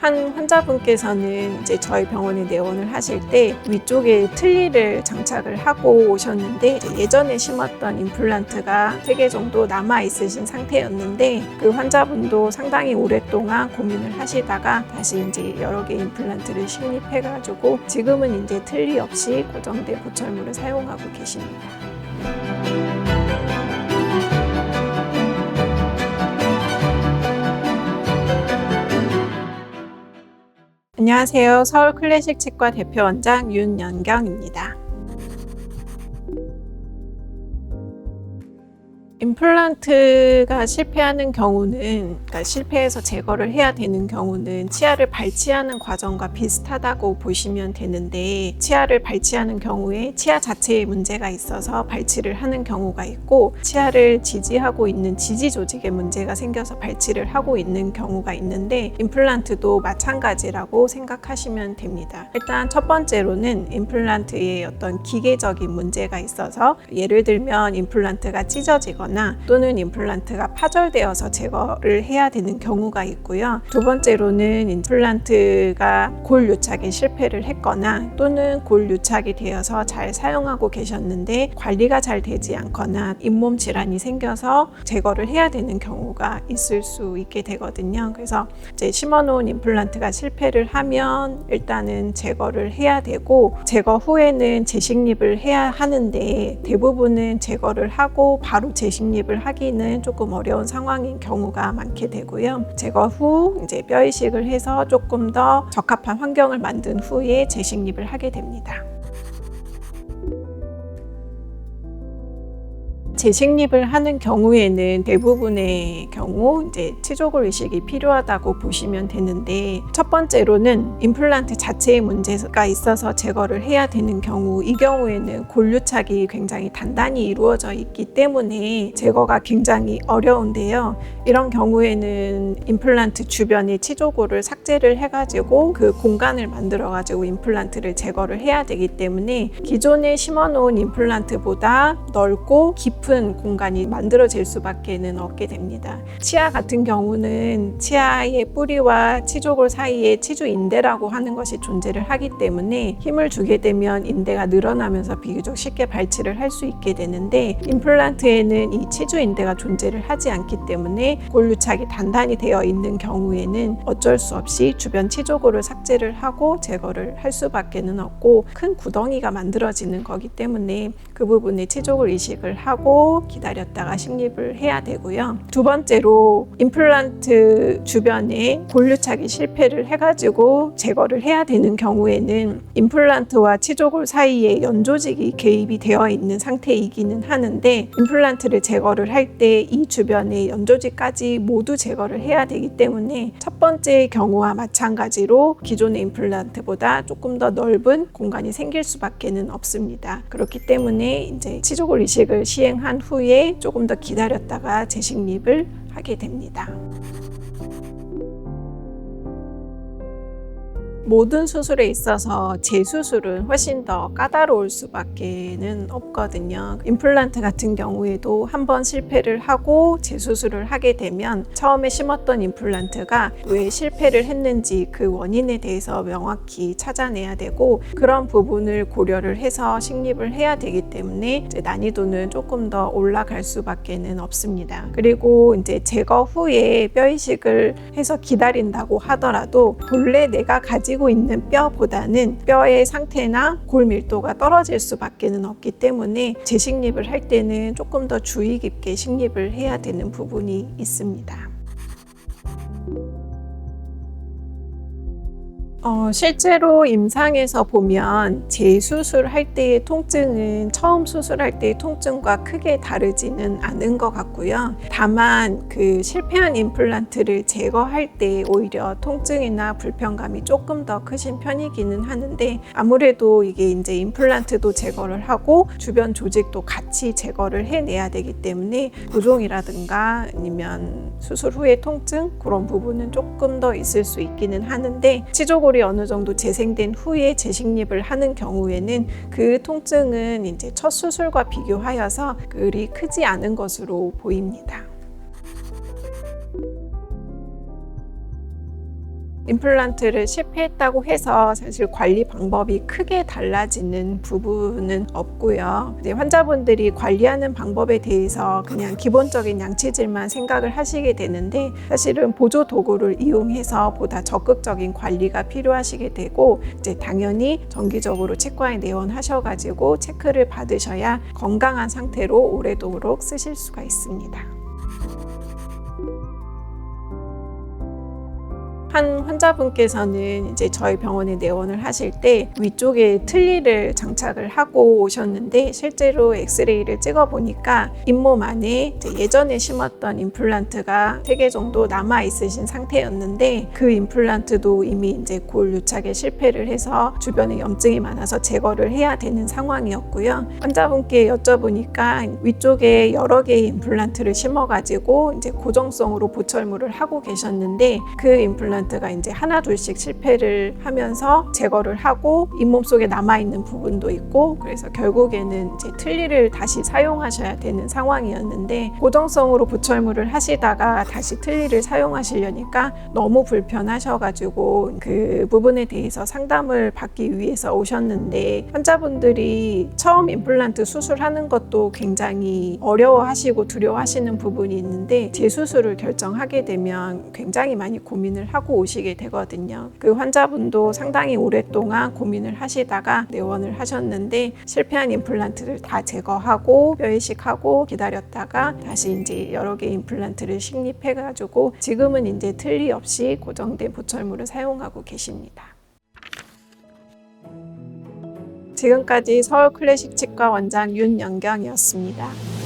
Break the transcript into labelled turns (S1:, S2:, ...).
S1: 한 환자분께서는 이제 저희 병원에 내원을 하실 때 위쪽에 틀니를 장착을 하고 오셨는데 이제 예전에 심었던 임플란트가 3개 정도 남아 있으신 상태였는데 그 환자분도 상당히 오랫동안 고민을 하시다가 다시 이제 여러 개 임플란트를 식립해가지고 지금은 이제 틀니 없이 고정된 보철물을 사용하고 계십니다. 안녕하세요. 서울 클래식 치과 대표 원장 윤연경입니다. 임플란트가 실패하는 경우는, 그러니까 실패해서 제거를 해야 되는 경우는 치아를 발치하는 과정과 비슷하다고 보시면 되는데, 치아를 발치하는 경우에 치아 자체에 문제가 있어서 발치를 하는 경우가 있고, 치아를 지지하고 있는 지지 조직에 문제가 생겨서 발치를 하고 있는 경우가 있는데, 임플란트도 마찬가지라고 생각하시면 됩니다. 일단 첫 번째로는 임플란트에 어떤 기계적인 문제가 있어서, 예를 들면 임플란트가 찢어지거나 또는 임플란트가 파절되어서 제거를 해야 되는 경우가 있고요. 두 번째로는 임플란트가 골 유착에 실패를 했거나 또는 골 유착이 되어서 잘 사용하고 계셨는데 관리가 잘 되지 않거나 잇몸 질환이 생겨서 제거를 해야 되는 경우가 있을 수 있게 되거든요. 그래서 이제 심어놓은 임플란트가 실패를 하면 일단은 제거를 해야 되고, 제거 후에는 재식립을 해야 하는데 대부분은 제거를 하고 바로 재식립을 하기는 조금 어려운 상황인 경우가 많게 되고요. 제거 후 이제 뼈 이식을 해서 조금 더 적합한 환경을 만든 후에 재식립을 하게 됩니다. 재식립을 하는 경우에는 대부분의 경우 이제 치조골 이식이 필요하다고 보시면 되는데, 첫 번째로는 임플란트 자체에 문제가 있어서 제거를 해야 되는 경우, 이 경우에는 골 유착이 굉장히 단단히 이루어져 있기 때문에 제거가 굉장히 어려운데요. 이런 경우에는 임플란트 주변에 치조골을 삭제를 해가지고 그 공간을 만들어가지고 임플란트를 제거를 해야 되기 때문에 기존에 심어놓은 임플란트보다 넓고 깊은 공간이 만들어질 수밖에 없게 됩니다. 치아 같은 경우는 치아의 뿌리와 치조골 사이에 치주인대라고 하는 것이 존재를 하기 때문에 힘을 주게 되면 인대가 늘어나면서 비교적 쉽게 발치를 할 수 있게 되는데, 임플란트에는 이 치주인대가 존재를 하지 않기 때문에 골 유착이 단단히 되어 있는 경우에는 어쩔 수 없이 주변 치조골을 삭제를 하고 제거를 할 수밖에 없고, 큰 구덩이가 만들어지는 거기 때문에 그 부분에 치조골 이식을 하고 기다렸다가 식립을 해야 되고요. 두 번째로 임플란트 주변에 골 유착이 실패를 해가지고 제거를 해야 되는 경우에는 임플란트와 치조골 사이에 연조직이 개입이 되어 있는 상태이기는 하는데, 임플란트를 제거를 할 때 이 주변의 연조직까지 모두 제거를 해야 되기 때문에 첫 번째 경우와 마찬가지로 기존의 임플란트보다 조금 더 넓은 공간이 생길 수밖에 없습니다. 그렇기 때문에 이제 치조골 이식을 시행한 후에 조금 더 기다렸다가 재식립을 하게 됩니다. 모든 수술에 있어서 재수술은 훨씬 더 까다로울 수밖에 없거든요. 임플란트 같은 경우에도 한번 실패를 하고 재수술을 하게 되면 처음에 심었던 임플란트가 왜 실패를 했는지 그 원인에 대해서 명확히 찾아내야 되고, 그런 부분을 고려를 해서 식립을 해야 되기 때문에 이제 난이도는 조금 더 올라갈 수밖에 없습니다. 그리고 이제 제거 후에 뼈 이식을 해서 기다린다고 하더라도 본래 내가 가지고 있는 뼈보다는 뼈의 상태나 골 밀도가 떨어질 수밖에 없기 때문에 재식립을 할 때는 조금 더 주의 깊게 식립을 해야 되는 부분이 있습니다. 실제로 임상에서 보면 재수술할 때의 통증은 처음 수술할 때의 통증과 크게 다르지는 않은 것 같고요. 다만 그 실패한 임플란트를 제거할 때 오히려 통증이나 불편감이 조금 더 크신 편이기는 하는데, 아무래도 이게 이제 임플란트도 제거를 하고 주변 조직도 같이 제거를 해내야 되기 때문에 부종이라든가 아니면 수술 후의 통증, 그런 부분은 조금 더 있을 수 있기는 하는데, 치조골이 어느 정도 재생된 후에 재식립을 하는 경우에는 그 통증은 이제 첫 수술과 비교하여서 그리 크지 않은 것으로 보입니다. 임플란트를 실패했다고 해서 사실 관리 방법이 크게 달라지는 부분은 없고요. 이제 환자분들이 관리하는 방법에 대해서 그냥 기본적인 양치질만 생각을 하시게 되는데 사실은 보조 도구를 이용해서 보다 적극적인 관리가 필요하시게 되고 이제 당연히 정기적으로 치과에 내원하셔가지고 체크를 받으셔야 건강한 상태로 오래도록 쓰실 수가 있습니다. 한 환자분께서는 이제 저희 병원에 내원을 하실 때 위쪽에 틀니를 장착을 하고 오셨는데 실제로 엑스레이를 찍어 보니까 잇몸 안에 이제 예전에 심었던 임플란트가 3개 정도 남아 있으신 상태였는데 그 임플란트도 이미 이제 골 유착에 실패를 해서 주변에 염증이 많아서 제거를 해야 되는 상황이었고요. 환자분께 여쭤보니까 위쪽에 여러 개의 임플란트를 심어가지고 이제 고정성으로 보철물을 하고 계셨는데 그 임플란트가 이제 하나 둘씩 실패를 하면서 제거를 하고 잇몸 속에 남아있는 부분도 있고 그래서 결국에는 이제 틀니를 다시 사용하셔야 되는 상황이었는데 고정성으로 보철물을 하시다가 다시 틀니를 사용하시려니까 너무 불편하셔가지고 그 부분에 대해서 상담을 받기 위해서 오셨는데 환자분들이 처음 임플란트 수술하는 것도 굉장히 어려워하시고 두려워하시는 부분이 있는데 재수술을 결정하게 되면 굉장히 많이 고민을 하고 오시게 되거든요. 그 환자분도 상당히 오랫동안 고민을 하시다가 내원을 하셨는데 실패한 임플란트를 다 제거하고 뼈이식하고 기다렸다가 다시 이제 여러 개의 임플란트를 식립해가지고 지금은 이제 틀니 없이 고정된 보철물을 사용하고 계십니다. 지금까지 서울 클래식 치과 원장 윤연경이었습니다.